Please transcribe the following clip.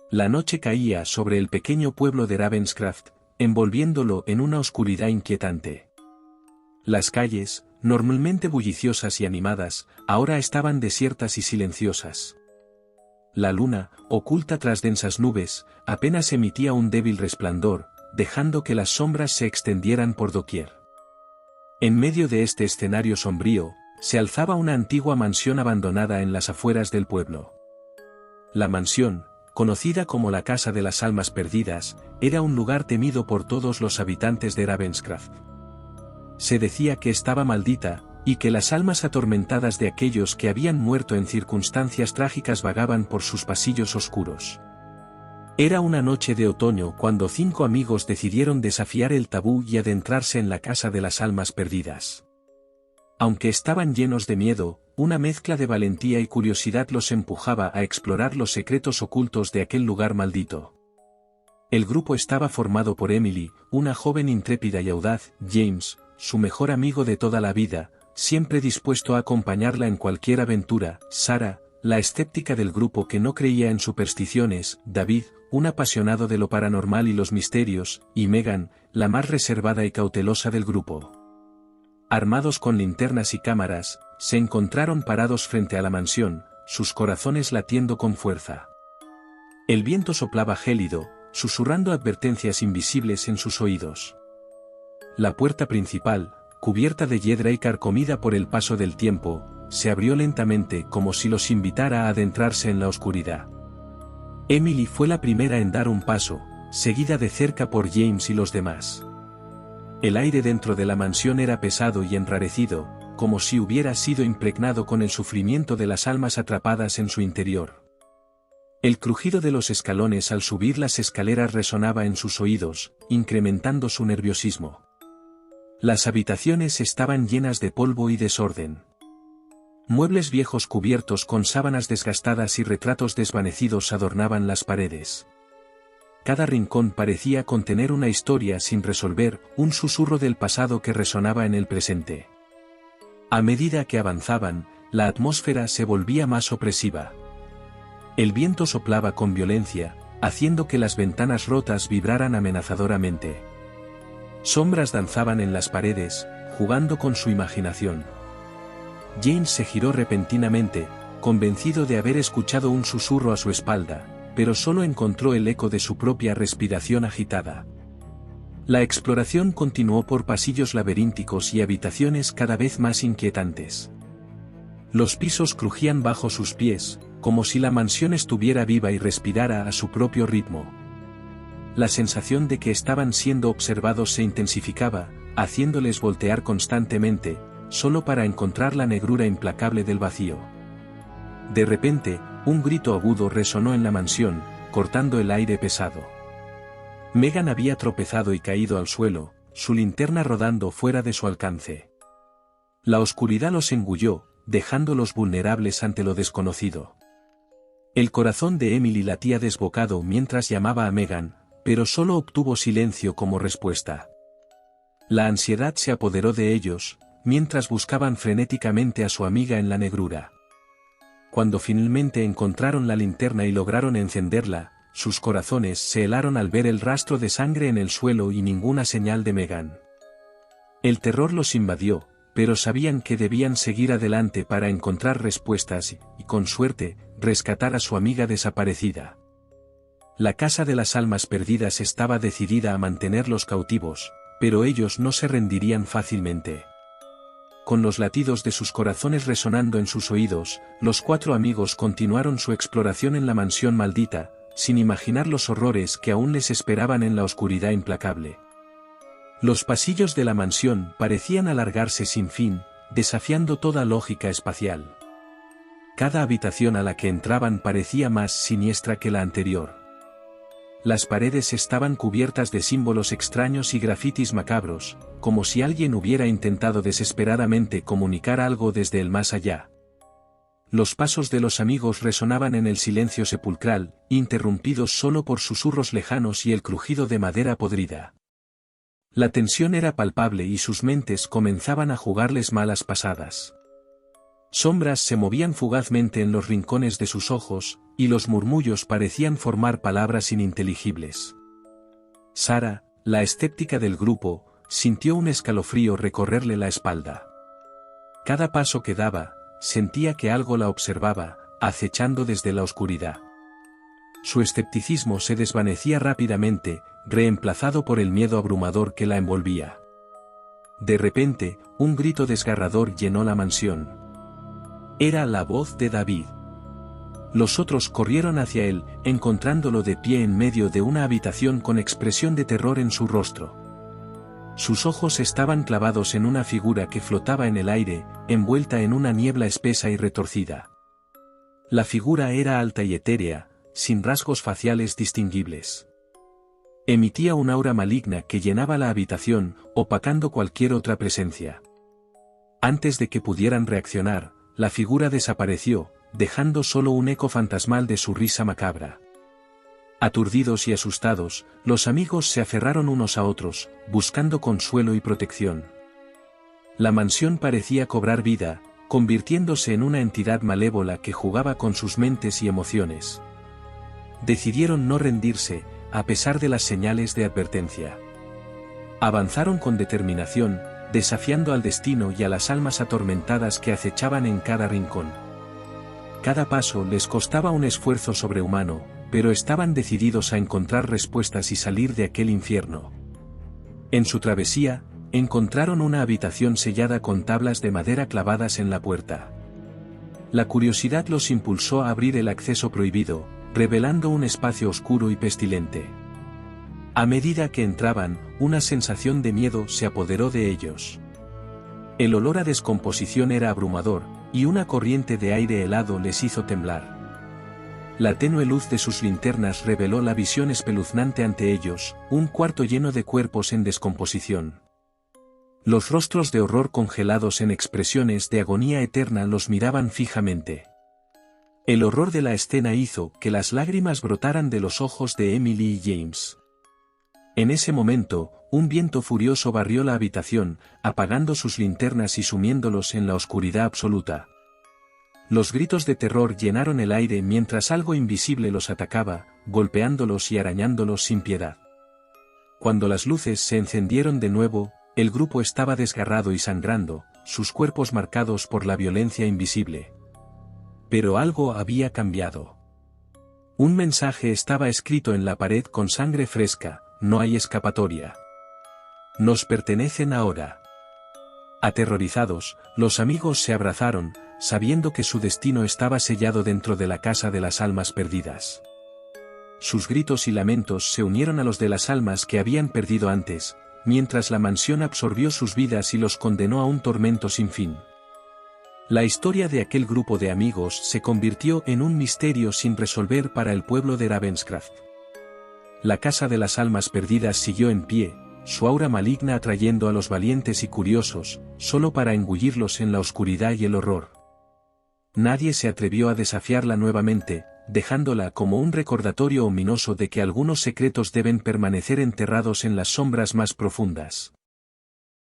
La noche caía sobre el pequeño pueblo de Ravenscraft, envolviéndolo en una oscuridad inquietante. Las calles, normalmente bulliciosas y animadas, ahora estaban desiertas y silenciosas. La luna, oculta tras densas nubes, apenas emitía un débil resplandor, dejando que las sombras se extendieran por doquier. En medio de este escenario sombrío, se alzaba una antigua mansión abandonada en las afueras del pueblo. La mansión, conocida como la Casa de las Almas Perdidas, era un lugar temido por todos los habitantes de Ravenscraft. Se decía que estaba maldita, y que las almas atormentadas de aquellos que habían muerto en circunstancias trágicas vagaban por sus pasillos oscuros. Era una noche de otoño cuando 5 amigos decidieron desafiar el tabú y adentrarse en la Casa de las Almas Perdidas. Aunque estaban llenos de miedo, una mezcla de valentía y curiosidad los empujaba a explorar los secretos ocultos de aquel lugar maldito. El grupo estaba formado por Emily, una joven intrépida y audaz, James, su mejor amigo de toda la vida, siempre dispuesto a acompañarla en cualquier aventura, Sarah, la escéptica del grupo que no creía en supersticiones, David, un apasionado de lo paranormal y los misterios, y Megan, la más reservada y cautelosa del grupo. Armados con linternas y cámaras, se encontraron parados frente a la mansión, sus corazones latiendo con fuerza. El viento soplaba gélido, susurrando advertencias invisibles en sus oídos. La puerta principal, cubierta de hiedra y carcomida por el paso del tiempo, se abrió lentamente como si los invitara a adentrarse en la oscuridad. Emily fue la primera en dar un paso, seguida de cerca por James y los demás. El aire dentro de la mansión era pesado y enrarecido, como si hubiera sido impregnado con el sufrimiento de las almas atrapadas en su interior. El crujido de los escalones al subir las escaleras resonaba en sus oídos, incrementando su nerviosismo. Las habitaciones estaban llenas de polvo y desorden. Muebles viejos cubiertos con sábanas desgastadas y retratos desvanecidos adornaban las paredes. Cada rincón parecía contener una historia sin resolver, un susurro del pasado que resonaba en el presente. A medida que avanzaban, la atmósfera se volvía más opresiva. El viento soplaba con violencia, haciendo que las ventanas rotas vibraran amenazadoramente. Sombras danzaban en las paredes, jugando con su imaginación. James se giró repentinamente, convencido de haber escuchado un susurro a su espalda, pero solo encontró el eco de su propia respiración agitada. La exploración continuó por pasillos laberínticos y habitaciones cada vez más inquietantes. Los pisos crujían bajo sus pies, como si la mansión estuviera viva y respirara a su propio ritmo. La sensación de que estaban siendo observados se intensificaba, haciéndoles voltear constantemente, solo para encontrar la negrura implacable del vacío. De repente, un grito agudo resonó en la mansión, cortando el aire pesado. Megan había tropezado y caído al suelo, su linterna rodando fuera de su alcance. La oscuridad los engulló, dejándolos vulnerables ante lo desconocido. El corazón de Emily latía desbocado mientras llamaba a Megan, pero solo obtuvo silencio como respuesta. La ansiedad se apoderó de ellos, mientras buscaban frenéticamente a su amiga en la negrura. Cuando finalmente encontraron la linterna y lograron encenderla, sus corazones se helaron al ver el rastro de sangre en el suelo y ninguna señal de Megan. El terror los invadió, pero sabían que debían seguir adelante para encontrar respuestas y, con suerte, rescatar a su amiga desaparecida. La Casa de las Almas Perdidas estaba decidida a mantenerlos cautivos, pero ellos no se rendirían fácilmente. Con los latidos de sus corazones resonando en sus oídos, los 4 amigos continuaron su exploración en la mansión maldita, sin imaginar los horrores que aún les esperaban en la oscuridad implacable. Los pasillos de la mansión parecían alargarse sin fin, desafiando toda lógica espacial. Cada habitación a la que entraban parecía más siniestra que la anterior. Las paredes estaban cubiertas de símbolos extraños y grafitis macabros, como si alguien hubiera intentado desesperadamente comunicar algo desde el más allá. Los pasos de los amigos resonaban en el silencio sepulcral, interrumpidos solo por susurros lejanos y el crujido de madera podrida. La tensión era palpable y sus mentes comenzaban a jugarles malas pasadas. Sombras se movían fugazmente en los rincones de sus ojos, y los murmullos parecían formar palabras ininteligibles. Sara, la escéptica del grupo, sintió un escalofrío recorrerle la espalda. Cada paso que daba, sentía que algo la observaba, acechando desde la oscuridad. Su escepticismo se desvanecía rápidamente, reemplazado por el miedo abrumador que la envolvía. De repente, un grito desgarrador llenó la mansión. Era la voz de David. Los otros corrieron hacia él, encontrándolo de pie en medio de una habitación con expresión de terror en su rostro. Sus ojos estaban clavados en una figura que flotaba en el aire, envuelta en una niebla espesa y retorcida. La figura era alta y etérea, sin rasgos faciales distinguibles. Emitía un aura maligna que llenaba la habitación, opacando cualquier otra presencia. Antes de que pudieran reaccionar, la figura desapareció, dejando solo un eco fantasmal de su risa macabra. Aturdidos y asustados, los amigos se aferraron unos a otros, buscando consuelo y protección. La mansión parecía cobrar vida, convirtiéndose en una entidad malévola que jugaba con sus mentes y emociones. Decidieron no rendirse, a pesar de las señales de advertencia. Avanzaron con determinación, desafiando al destino y a las almas atormentadas que acechaban en cada rincón. Cada paso les costaba un esfuerzo sobrehumano, pero estaban decididos a encontrar respuestas y salir de aquel infierno. En su travesía, encontraron una habitación sellada con tablas de madera clavadas en la puerta. La curiosidad los impulsó a abrir el acceso prohibido, revelando un espacio oscuro y pestilente. A medida que entraban, una sensación de miedo se apoderó de ellos. El olor a descomposición era abrumador, y una corriente de aire helado les hizo temblar. La tenue luz de sus linternas reveló la visión espeluznante ante ellos, un cuarto lleno de cuerpos en descomposición. Los rostros de horror congelados en expresiones de agonía eterna los miraban fijamente. El horror de la escena hizo que las lágrimas brotaran de los ojos de Emily y James. En ese momento, un viento furioso barrió la habitación, apagando sus linternas y sumiéndolos en la oscuridad absoluta. Los gritos de terror llenaron el aire mientras algo invisible los atacaba, golpeándolos y arañándolos sin piedad. Cuando las luces se encendieron de nuevo, el grupo estaba desgarrado y sangrando, sus cuerpos marcados por la violencia invisible. Pero algo había cambiado. Un mensaje estaba escrito en la pared con sangre fresca: no hay escapatoria. Nos pertenecen ahora. Aterrorizados, los amigos se abrazaron, sabiendo que su destino estaba sellado dentro de la casa de las almas perdidas. Sus gritos y lamentos se unieron a los de las almas que habían perdido antes, mientras la mansión absorbió sus vidas y los condenó a un tormento sin fin. La historia de aquel grupo de amigos se convirtió en un misterio sin resolver para el pueblo de Ravenscraft. La casa de las almas perdidas siguió en pie, su aura maligna atrayendo a los valientes y curiosos, solo para engullirlos en la oscuridad y el horror. Nadie se atrevió a desafiarla nuevamente, dejándola como un recordatorio ominoso de que algunos secretos deben permanecer enterrados en las sombras más profundas.